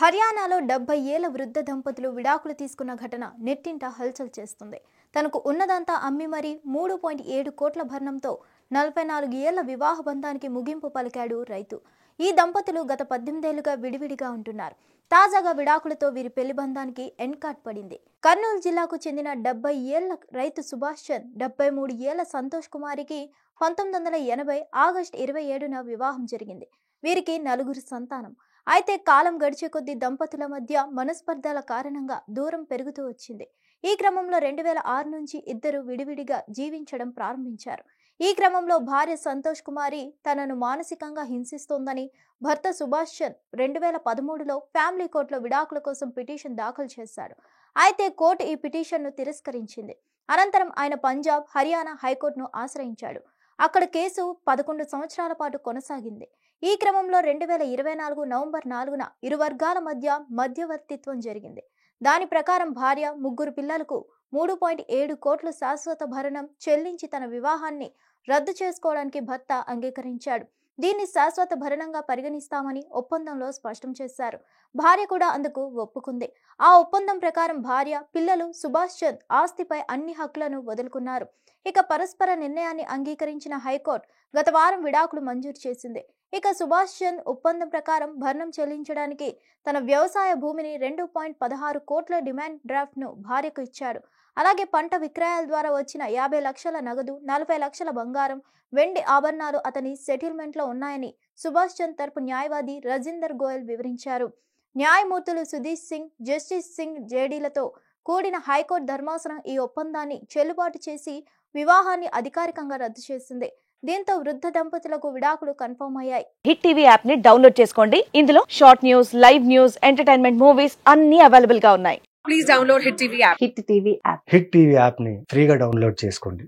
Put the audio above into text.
హర్యానాలో 70 ఏళ్ల వృద్ధ దంపతులు విడాకులు తీసుకున్న ఘటన నెట్టింట హల్చల్ చేస్తుంది. తనకు ఉన్నదంతా అమ్మి మరీ 3.7 కోట్ల భరణంతో 44 ఏళ్ల వివాహ బంధానికి ముగింపు పలికాడు రైతు. ఈ దంపతులు గత 18 ఏళ్లుగా విడివిడిగా ఉంటున్నారు. తాజాగా విడాకులతో వీరి పెళ్లి బంధానికి ఎండ్ కార్డ్ పడింది. కర్నూలు జిల్లాకు చెందిన 70 ఏళ్ల రైతు సుభాష్ చంద్ 73 ఏళ్ల సంతోష్ కుమారికి 1980 ఆగస్టు 27న వివాహం జరిగింది. వీరికి 4 సంతానం. అయితే కాలం గడిచే కొద్దీ దంపతుల మధ్య మనస్పర్ధల కారణంగా దూరం పెరుగుతూ వచ్చింది. ఈ క్రమంలో 2006 నుంచి ఇద్దరు విడివిడిగా జీవించడం ప్రారంభించారు. ఈ క్రమంలో భార్య సంతోష్ కుమారి తనను మానసికంగా హింసిస్తోందని భర్త సుభాష్ చంద్ 2013లో ఫ్యామిలీ కోర్టులో విడాకుల కోసం పిటిషన్ దాఖలు చేశాడు. అయితే కోర్టు ఈ పిటిషన్ను తిరస్కరించింది. అనంతరం ఆయన పంజాబ్, హర్యానా హైకోర్టును ఆశ్రయించాడు. అక్కడ కేసు 11 సంవత్సరాల పాటు కొనసాగింది. ఈ క్రమంలో 2024 నవంబర్ 4న ఇరు వర్గాల మధ్య మధ్యవర్తిత్వం జరిగింది. దాని ప్రకారం భార్య, 3 పిల్లలకు 3.7 కోట్లు శాశ్వత భరణం చెల్లించి తన వివాహాన్ని రద్దు చేసుకోవడానికి భర్త అంగీకరించాడు. దీన్ని శాశ్వత భరణంగా పరిగణిస్తామని ఒప్పందంలో స్పష్టం చేశారు. భార్య కూడా అందుకు ఒప్పుకుంది. ఆ ఒప్పందం ప్రకారం భార్య, పిల్లలు సుభాష్ చంద్ ఆస్తిపై అన్ని హక్కులను వదులుకున్నారు. ఇక పరస్పర నిర్ణయాన్ని అంగీకరించిన హైకోర్టు గత వారం విడాకులు మంజూరు చేసింది. ఇక సుభాష్ చంద్ ఒప్పందం ప్రకారం భరణం చెల్లించడానికి తన వ్యవసాయ భూమిని 2.16 కోట్ల డిమాండ్ డ్రాఫ్ట్ ను భార్యకు ఇచ్చాడు. అలాగే పంట విక్రయాల ద్వారా వచ్చిన 50 లక్షల నగదు, 40 లక్షల బంగారం, వెండి ఆభరణాలు అతని సెటిల్మెంట్ లో ఉన్నాయని సుభాష్ చంద్ తరపు న్యాయవాది రజిందర్ గోయల్ వివరించారు. న్యాయమూర్తులు సుధీష్ సింగ్, జస్టిస్ సింగ్ జేడీలతో కూడిన హైకోర్టు ధర్మాసనం ఈ ఒప్పందాన్ని చెల్లుబాటు చేసి వివాహాన్ని అధికారికంగా రద్దు చేసింది. దీంతో వృద్ధ దంపతులకు విడాకులు కన్ఫర్మ్ అయ్యాయి. హిట్ టీవీ యాప్ ని డౌన్లోడ్ చేసుకోండి. ఇందులో short news, live news, entertainment movies అన్ని అవైలబుల్ గా ఉన్నాయి. Please download Hit TV app. Hit TV app hit TV app ని ఫ్రీగా డౌన్లోడ్ చేసుకోండి.